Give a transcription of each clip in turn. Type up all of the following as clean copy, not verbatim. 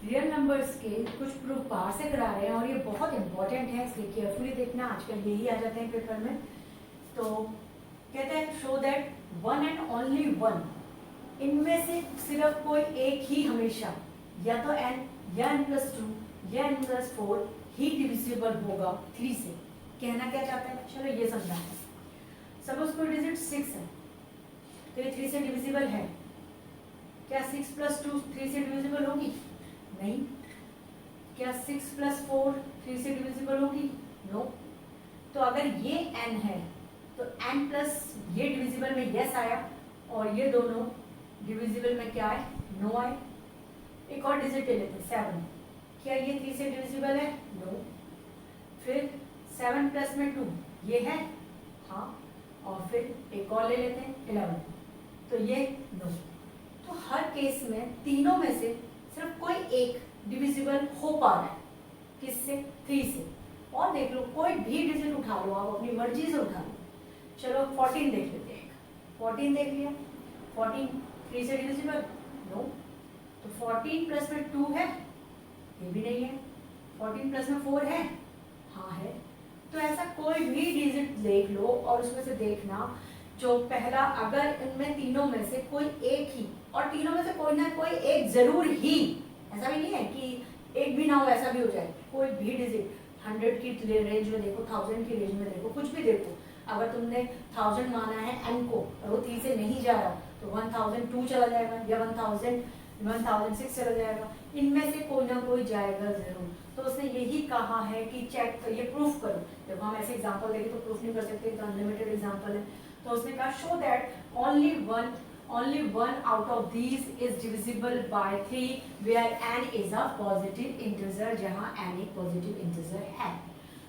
Real numbers के कुछ proof बाहर से करा रहे हैं और ये बहुत इंपॉर्टेंट है, इसलिए केयरफुली देखना। आजकल यही आ जाते हैं पेपर में। तो कहते हैं show that one and only one, इनमें से सिर्फ कोई एक ही हमेशा या तो n या n+2 या n+4 ही डिविजिबल होगा 3 से। कहना क्या चाहते हैं, चलो ये समझाते हैं। सपोज कोई डिजिट 6 है तो ये 3 से डिविजिबल है। क्या 6 + 2 3 से डिविजिबल होगी? नहीं। क्या 6 + 4 3 से डिविजिबल होगी? नो। तो अगर ये n है तो n प्लस ये डिविजिबल में यस आया और ये दोनों डिविजिबल में क्या आए? नो आए। एक और डिजिट ले लेते हैं 7। क्या ये 3 से डिविजिबल है? नो। फिर 7 प्लस में 2 ये है, हाँ। और फिर एक और ले लेते हैं 11, तो ये नो। तो हर केस में तीनों में से सिर्फ कोई एक डिविजिबल हो पा रहा है। किससे? 3 से। और देख लो, कोई भी डिजिट उठा लो, आप अपनी मर्जी से उठा लो। चलो 14 देख लेते हैं। 14 देख लिया, 14 3 से डिविजिबल? नो। तो 14 प्लस में 2 है, ये भी नहीं है। 14 प्लस में 4 है, हाँ है। तो ऐसा कोई भी डिजिट देख लो और उसमें से देखना जो पहला, अगर इनमें तीनों में से कोई एक ही, और तीनों में से कोई ना कोई एक जरूर ही, ऐसा भी नहीं है कि एक भी ना हो, ऐसा भी हो जाए। कोई भी डिजिट 100 की रेंज में देखो, 1000 की रेंज में देखो, कुछ भी देखो। अगर तुमने 1000 माना है n को और वो 3 से नहीं जा रहा तो 1002 चला जाएगा या 1006 चला जाएगा। इनमें से कोई ना कोई जाएगा जरूर। तो उसने यही कहा है कि चेक, ये प्रूफ करो। जब हम ऐसे एग्जांपल देखें तो प्रूफ नहीं कर सकते, तो अनलिमिटेड एग्जांपल है। तो उसने कहा show that only one out of these is divisible by 3 where n is a positive integer, जहां n एक पॉजिटिव इंटीजर है।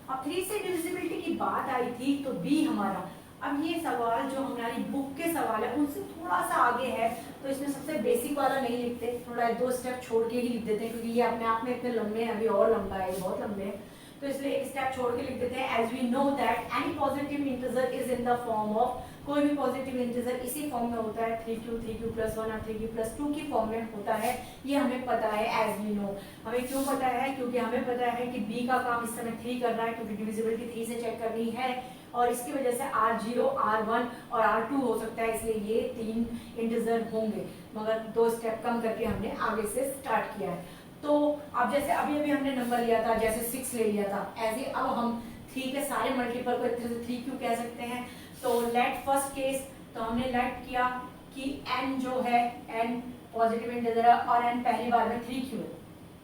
अब 3 से डिविजिबिलिटी की बात आई थी तो b हमारा, अब ये सवाल जो हमारी बुक के सवाल है उनसे थोड़ा सा आगे है, तो इसमें सबसे बेसिक वाला नहीं लिखते, थोड़ा 2 स्टेप छोड़ के ही लिख देते हैं, क्योंकि ये अपने आप में इतने लंबे हैं, अभी और लंबा है, बहुत लंबे हैं। तो इसलिए एक स्टेप छोड़ के लिख देते हैं। As we know that any positive integer is in the form of, कोई भी पॉजिटिव इंटीजर इसी फॉर्म में होता है, 3q + 1 और 3q + 2 की फॉर्म में होता है। ये हमें पता है, एज वी नो। हमें क्यों पता है? क्योंकि हमें पता है कि b का काम इस समय 3 कर रहा है, क्योंकि डिविजिबिलिटी 3 से चेक करनी है, और इसकी वजह से r0, r1 और r2 हो सकता है, इसलिए ये 3 इंटीजर होंगे। मगर 2 स्टेप कम करके हमने आगे से स्टार्ट किया है। तो अब जैसे अभी हमने नंबर लिया था, जैसे 6 ले लिया था, ऐसे अब हम 3 के सारे मल्टीपल को एक तरह से 3q कह सकते हैं। तो लेट फर्स्ट केस, तो हमने लेट किया कि n जो है, n पॉजिटिव इंटीजर है और n पहली बार में 3q है,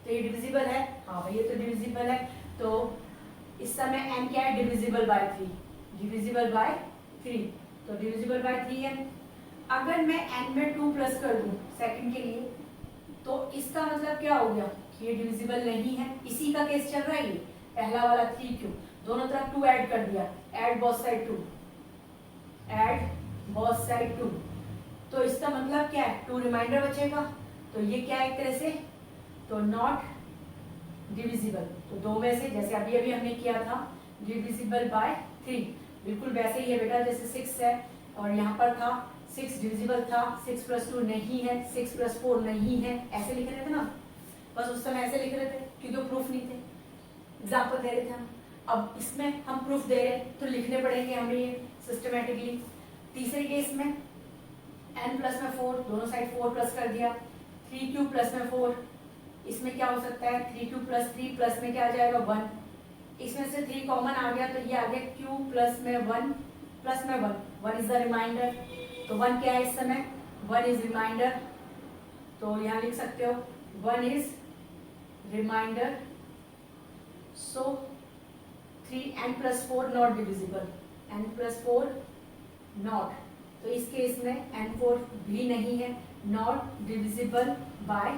तो ये डिविजिबल है। हाँ भाई, ये तो डिविजिबल है। तो इस समय n क्या है? डिविजिबल बाय 3, डिविजिबल बाय 3, तो डिविजिबल बाय 3 है। अगर मैं n में 2 प्लस कर दूं सेकंड के लिए, तो इसका मतलब क्या हो गया कि ये डिविजिबल नहीं है। इसी का केस चल रहा है, ये पहला वाला 3q, दोनों तरफ 2 ऐड कर दिया, add both side 2, add both side 2, तो इसका मतलब क्या है? 2 रिमाइंडर बचेगा, तो ये क्या है एक तरह से, तो नॉट डिविजिबल। तो 2 में से, जैसे अभी हमने किया था, डिविजिबल बाय 3, बिल्कुल वैसे ही है बेटा, जैसे 6 है और यहाँ पर था 6 डिविजिबल था, 6 + 2 नहीं है, 6 + 4 नहीं है, ऐसे लिख रहे थे ना, बस उस समय ऐसे लिख रहे थे क्योंकि प्रूफ नहीं थे, एग्जाम्पल दे रहे थे हम। अब इसमें हम प्रूफ दे रहे हैं तो लिखने पड़ेंगे हमें ये सिस्टमेटिकली। तीसरे केस में n प्लस में 4, दोनों साइड 4 प्लस कर दिया, 3q प्लस में 4, इसमें क्या हो सकता है? 3q + 3 प्लस में क्या आ जाएगा? 1, इसमें से 3 कॉमन आ गया तो ये आ गया q प्लस में 1 प्लस में 1 इज द रिमाइंडर। तो 1 क्या है इस समय? 1 इज रिमाइंडर, तो यहाँ लिख सकते हो 1 is remainder. So 3n + 4 not divisible, n + 4 not, तो इस केस में n4 भी नहीं है, नॉट डिविजिबल बाय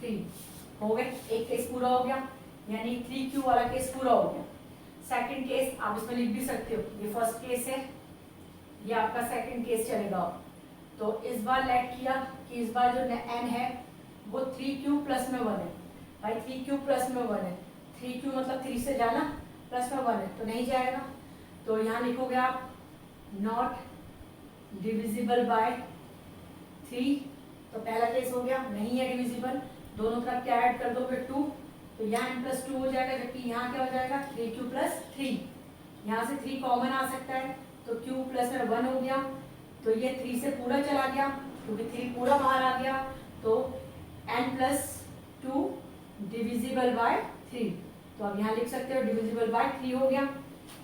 3। हो गए, एक केस पूरा हो गया, यानी 3q वाला केस पूरा हो गया। सेकंड केस आप इसमें लिख भी सकते हो, ये फर्स्ट केस है, ये आपका सेकंड केस चलेगा। तो इस बार लेट किया कि इस बार जो n है वो 3q + में 1 है। भाई 3q + में 1 है, 3q मतलब 3 से जाना, प्लस में 1 है तो नहीं जाएगा, तो यहाँ लिखोगे आप नॉट डिविजिबल बाय 3। तो पहला केस हो गया, नहीं है डिविजिबल। दोनों तरफ क्या ऐड कर दोगे 2, तो यहाँ n+2 हो जाएगा, जबकि यहाँ क्या हो जाएगा 3q + 3। यहाँ से 3 कॉमन आ सकता है, तो q प्लस में 1 हो गया, तो ये 3 से पूरा चला गया क्योंकि 3 पूरा बाहर आ गया, तो n+2 डिविजिबल बाय 3। तो अब यहाँ लिख सकते हो डिविजिबल बाय 3 हो गया।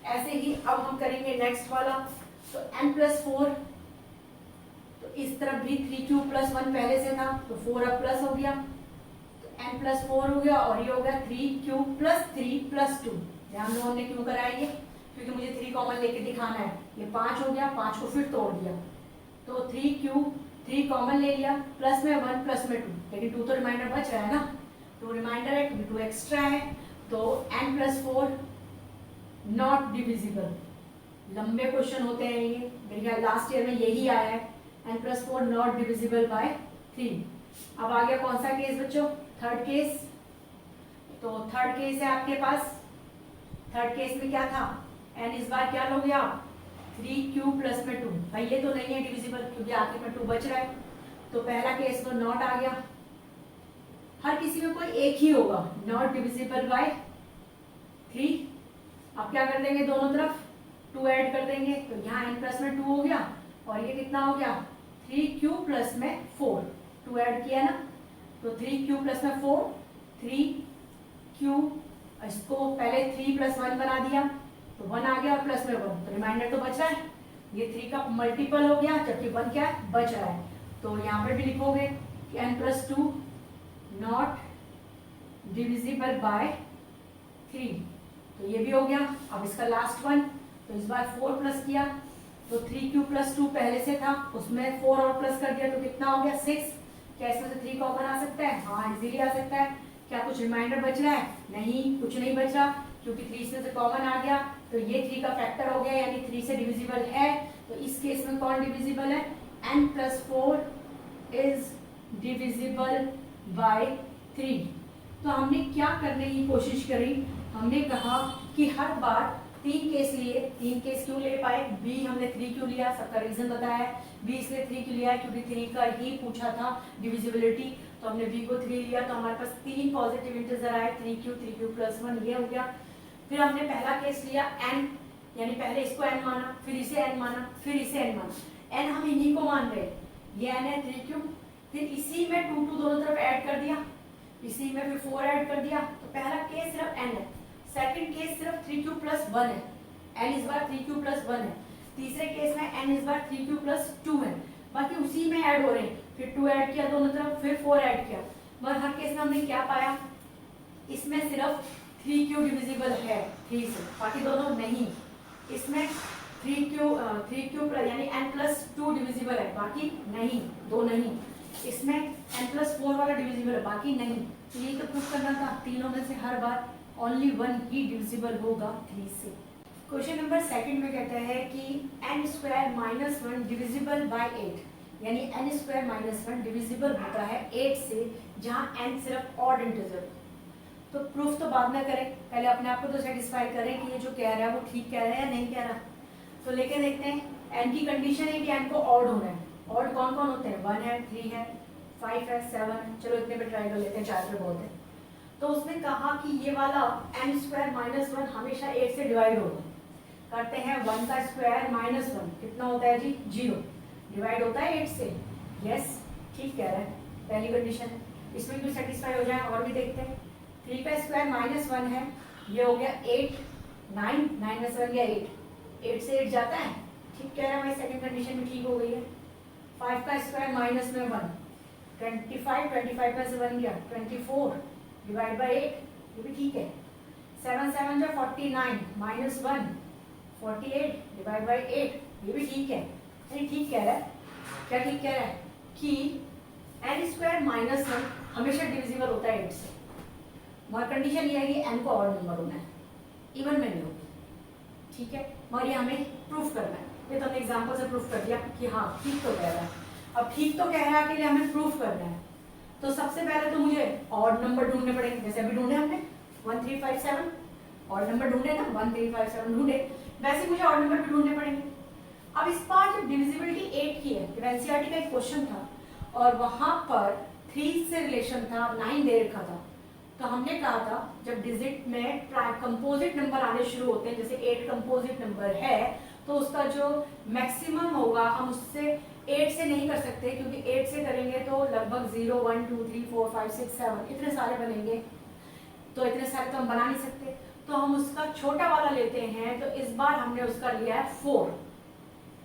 ऐसे ही अब हम करेंगे नेक्स्ट वाला, तो n+4, तो इस तरफ भी 3q + 1 पहले से था, तो 4 अब प्लस हो गया, तो n+4 हो गया, और ये हो गया 3q + 3 + 2। ध्यान दो हमने क्यों कराया ये, क्योंकि मुझे 3 कॉमन लेके दिखाना है। ये 5 हो गया, 5 को फिर तोड़ दिया, तो 3 कॉमन ले लिया, प्लस में 1 प्लस में 2, लेकिन 2 तो रिमाइंडर बच रहा है ना, 2 रिमाइंडर है क्योंकि 2 एक्स्ट्रा है, तो n+4 नॉट डिविजिबल। लंबे क्वेश्चन होते हैं ये, मेरे ख्याल लास्ट ईयर में यही आया है, n+4 नॉट डिविजिबल बाय 3। अब आ गया कौन सा केस बच्चों, थर्ड केस। तो थर्ड केस है आपके पास, थर्ड केस में क्या था, n इस बार क्या लोगे आप 3q + में 2। भाई ये तो नहीं है डिविजिबल क्योंकि आखिर में 2 बच रहा है, तो पहला केस तो नॉट आ गया। हर किसी में कोई एक ही होगा, नॉट डिविजिबल बाय 3। अब क्या कर देंगे, दोनों तरफ 2 ऐड कर देंगे, तो यहाँ n+ में 2 हो गया, और ये कितना हो गया 3q + में 4, 2 ऐड किया ना, तो 3q + में 4, 3q, इसको पहले 3 + 1 बना दिया, तो 1 आ गया और प्लस में 1, तो रिमाइंडर तो बच रहा है, ये 3 का मल्टीपल हो गया, जबकि 1 क्या है बच रहा है। तो यहाँ पर भी लिखोगे कि n+2 नॉट डिविजिबल बाय 3, तो ये भी हो गया। अब इसका लास्ट वन, तो इस बार 4 प्लस किया, तो 3q + 2 पहले से था, उसमें 4 और प्लस कर दिया, तो कितना हो गया 6। क्या इसमें से 3 कॉमन आ सकता है, हाँ इजीली आ सकता है। क्या कुछ रिमाइंडर बच रहा है, नहीं कुछ नहीं बच रहा, क्योंकि 3 इसमें से कॉमन आ गया, तो ये 3 का फैक्टर हो गया, यानी 3 से डिविजिबल है। तो इस केस में कौन डिविजिबल है, n+4 इज डिविजिबल बाय 3। तो हमने क्या करने की कोशिश करी, हमने कहा कि हर बार 3 केस लिए, 3 केस क्यों ले पाए, b हमने 3 क्यों लिया, सबका रीजन बताया है। b इसलिए 3 क्यों लिया है क्योंकि 3 का ही पूछा था डिविजिबिलिटी, तो हमने b को 3 लिया, तो हमारे पास 3 पॉजिटिव इंटीजर आए, 3q + 1, ये हो गया। फिर हमने पहला केस लिया n, यानी पहले इसको n माना, फिर इसे n माना, फिर इसे n माना। n हम इन्हीं को मान रहे, ये n है 3q, फिर इसी में 2 दोनों तरफ ऐड कर दिया, इसी में फिर 4 ऐड कर दिया, तो पहला केस सिर्फ n है। सेकंड केस सिर्फ 3q + 1 है, n इस बार 3q + 1 है। तीसरे केस में n इस बार 3q + 2 है, बाकी उसी में ऐड हो रहे हैं, फिर 2 ऐड किया दोनों तरफ, फिर 4 ऐड किया, मगर हर केस में हमने क्या पाया, इसमें सिर्फ 3q डिविजिबल है 3 से, बाकी दोनों नहीं। इसमें 3q यानी n+2 डिविजिबल है, बाकी नहीं, 2 नहीं। इसमें n+4 वाला डिविजिबल है, बाकी नहीं। तो यही तो प्रूफ करना था, तीनों में से हर बार ओनली 1 ही डिविजिबल होगा 3 से। क्वेश्चन नंबर सेकंड में कहता है कि n² - 1 डिविजिबल बाय 8, यानी n² - 1 डिविजिबल होता है 8 से, जहां n सिर्फ ऑड इंटीजर। तो प्रूफ तो बाद में करें, पहले अपने आप को तो सेटिस्फाई करें कि ये जो कह रहा है वो ठीक कह रहा है या नहीं कह रहा। तो लेके देखते हैं, n की कंडीशन है कि n को ऑड होना है। ऑड कौन कौन होते हैं, 1 है, 3 है, 5 है, 7 है, चलो इतने पे ट्राई कर लेते हैं, 4 पे बहुत है। तो उसने कहा कि ये वाला n² - 1 हमेशा 8 से डिवाइड होगा। करते हैं 1 का स्क्वायर - 1 कितना होता है जी, 0, डिवाइड होता है 8 से। यस ठीक कह रहा है, पहली कंडीशन है, इसमें क्यों सेटिस्फाई हो जाए, और भी देखते हैं। 3 का स्क्वायर -1 है, ये हो गया 8, 9, 9 में 7 गया 8, 8 से 8 जाता है, ठीक कह रहा है भाई, सेकंड कंडीशन भी ठीक हो गई है। 5 का स्क्वायर -1, 25, 25 में से 1 गया 24, डिवाइड बाय 8, ये भी ठीक है। 7 7 जो 49, -1, 48, डिवाइड बाय 8, ये भी ठीक है। नहीं ठीक कह रहा है, क्या ठीक कह रहा है कि n² - 1 हमेशा डिविजिबल होता है 8 से, मगर कंडीशन ये है कि n को ऑड नंबर होना है, इवन में नहीं होगी, ठीक है। मगर ये हमें प्रूफ करना है, ये तो हमने एग्जांपल से प्रूफ कर दिया कि हाँ ठीक तो कह रहा है। अब ठीक तो कह रहा है के लिए हमें प्रूफ करना है, तो सबसे पहले तो मुझे ऑड नंबर ढूंढने पड़ेंगे, जैसे अभी ढूंढे हमने 1 3 5 7, ऑड नंबर ढूंढे ना, 1 3 5 7 ढूंढे, वैसे मुझे ऑड नंबर भी ढूंढने पड़ेंगे। अब इस बार जब डिविजिबिलिटी 8 की है, एनसीईआरटी का एक क्वेश्चन था और वहां पर 3 से रिलेशन था, 9 दे रखा था, तो हमने कहा था जब डिजिट में कंपोजिट नंबर आने शुरू होते हैं, जैसे 8 कंपोजिट नंबर है, तो उसका जो मैक्सिमम होगा हम उससे 8 से नहीं कर सकते, क्योंकि 8 से करेंगे तो लगभग 0 1 2 3 4 5 6 7 इतने सारे बनेंगे, तो इतने सारे तो हम बना नहीं सकते, तो हम उसका छोटा वाला लेते हैं। तो इस बार हमने उसका लिया है 4,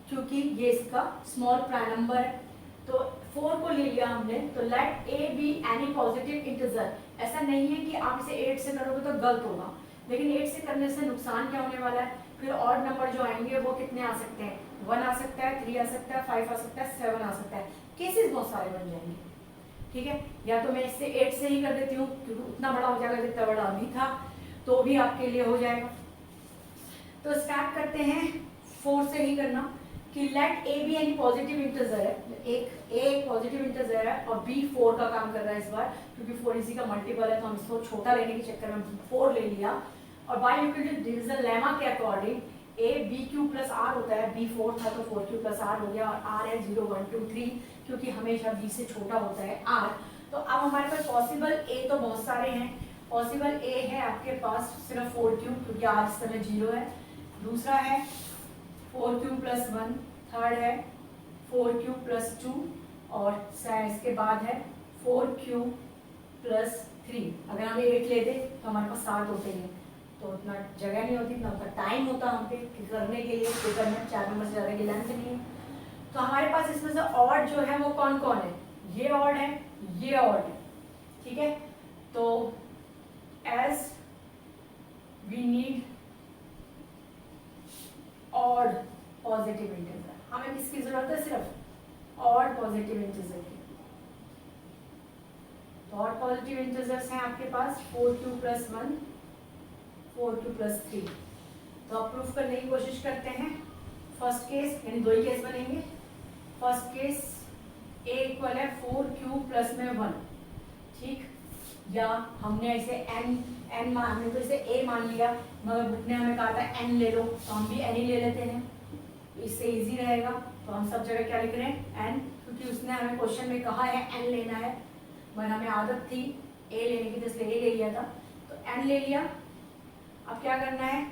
क्योंकि ये इसका स्मॉल प्राइम नंबर है, तो 4 को ले लिया हमने। तो let a be any positive integer, ऐसा नहीं है कि आप इसे 8 से करोगे तो गलत होगा, लेकिन 8 से करने से नुकसान क्या होने वाला है, फिर ऑड नंबर जो आएंगे वो कितने आ सकते हैं, 1 आ सकता है, 3 आ सकता है, 5 आ सकता है, 7 आ सकता है, केसेस बहुत सारे बन जाएंगे। ठीक है, या तो मैं इससे 8 से ही कर देती हूँ, क्योंकि उतना बड़ा हो जाएगा जितना बड़ा अभी था, तो भी आपके लिए हो जाएगा। तो स्टार्ट करते हैं 4 से ही करना, कि let a be any positive integer है, एक पॉजिटिव इंटीजर है और बी 4 का काम कर रहा है इस बार, क्योंकि 4 इसी का मल्टीपल है, तो हम इसको छोटा लेने के चक्कर में 4 ले लिया। और बाय यूक्लिडियन डिवीजन लेमा के according a b q plus r होता है, बी 4 था तो 4 प्लस आर हो गया, और आर है 0 1 2 3, क्योंकि हमेशा बी से छोटा होता है आर। तो अब हमारे पास पॉसिबल ए तो बहुत सारे हैं, पॉसिबल ए है आपके पास सिर्फ 4 क्यू, क्योंकि आर इस समय 0 है, दूसरा है 4 क्यू प्लस 1, थर्ड है 4 क्यू प्लस 2, और इसके बाद है 4 क्यू प्लस 3। अगर हम 8 लेते तो हमारे पास 7 होते हैं, तो उतना जगह नहीं होती, ना उतना टाइम होता हम पे करने के लिए, तो करना 4 नंबर से ज़्यादा की लेंथ नहीं है। तो हमारे पास इसमें से ऑड जो है वो कौन कौन है, ये ऑड है, ये ऑड है। ठीक है, तो as we need odd positive integer, हमें किसकी जरूरत है, सिर्फ ऑड पॉजिटिव इंटीजर की। तो ऑड पॉजिटिव इंटीजर्स हैं आपके पास 4 क्यू प्लस 1, 4 क्यू प्लस 3। तो अब प्रूफ करने की कोशिश करते हैं। फर्स्ट केस, यानी 2 ही केस बनेंगे। फर्स्ट केस ए इक्वल है 4 क्यू प्लस में 1, ठीक, या हमने इसे एन हमने तो इसे ए मान लिया, मगर बुक ने हमें कहा था एन ले लो, तो हम भी एन ही ले लेते हैं, इससे इजी रहेगा। तो हम सब जगह क्या लिख रहे हैं, एन, क्योंकि उसने हमें क्वेश्चन में कहा है एन लेना है, मगर हमें आदत थी ए लेने की, तो इसलिए ए ले लिया था, तो एन ले लिया। अब क्या करना है,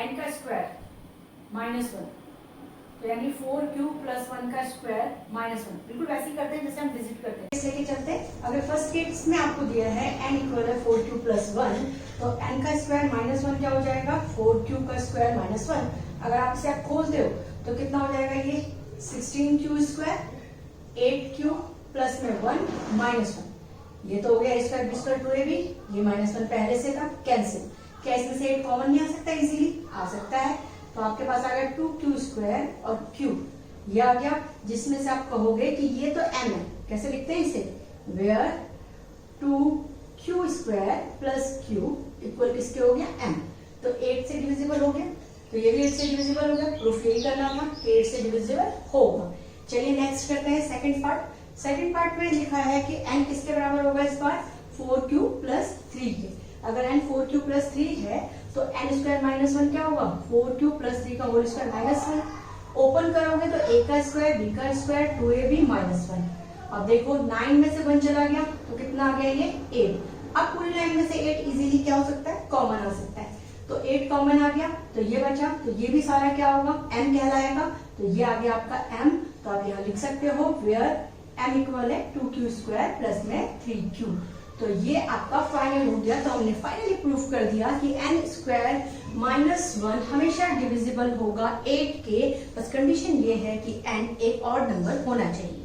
n का स्क्वायर -1, तो यानी 4 क्यू प्लस 1 का स्क्वायर -1, बिल्कुल वैसे ही करते हैं जैसे हम डिजिट करते हैं। इस लेके चलते हैं। अगर फर्स्ट केस में आपको दिया है n इक्वल है 4 क्यू प्लस 1, तो n का स्क्वायर -1 क्या हो जाएगा, 4 क्यू का स्क्वायर -1। अगर आप इसे आप खोलते हो तो कितना हो जाएगा, ये 16 क्यू स्क्वायर, 8 क्यू प्लस में 1 -1, ये तो हो गया स्क्वायर बी स्क्वायर 2ab, ये -1 पहले से था, कैंसिल। क्या इसमें से 8 कॉमन नहीं आ सकता, इजीली आ सकता है। तो आपके पास आ गया 2 क्यू स्क्वायर और क्यू, ये आ गया, जिसमें से आप कहोगे कि ये तो m है, कैसे लिखते हैं इसे, where 2 q square plus q equal किसके हो गया, m। तो 8 से डिविजिबल हो गया, तो ये भी 8 से डिविजिबल हो गया, प्रूफ यही करना था, 8 से डिविजिबल होगा। चलिए नेक्स्ट करते हैं सेकंड पार्ट। सेकंड पार्ट में लिखा है कि n किसके बराबर होगा इस बार, 4 क्यू प्लस 3 के। अगर n 4 क्यू प्लस 3 है तो n स्क्वायर -1 क्या होगा, 4 क्यू प्लस 3 का होल स्क्वायर -1। ओपन करोगे तो a का स्क्वायर, b का स्क्वायर, 2ab -1। अब देखो 9 में से 1 चला गया तो कितना आ गया, ये 8। अब पूरी लाइन में से 8 इजीली क्या हो सकता है, कॉमन आ सकता है, तो 8 कॉमन आ गया, तो ये बचा, तो ये भी सारा क्या होगा, m कहलाएगा, तो ये आ गया आपका m। तो आप यहाँ लिख सकते हो वेयर m इक्वल है 2 क्यू स्क्वायर प्लस में 3 क्यू। तो ये आपका फाइनल हो गया। तो हमने फाइनली प्रूफ कर दिया कि n स्क्वायर -1 हमेशा डिविजिबल होगा 8 के, बस कंडीशन ये है कि n एक ऑड नंबर होना चाहिए।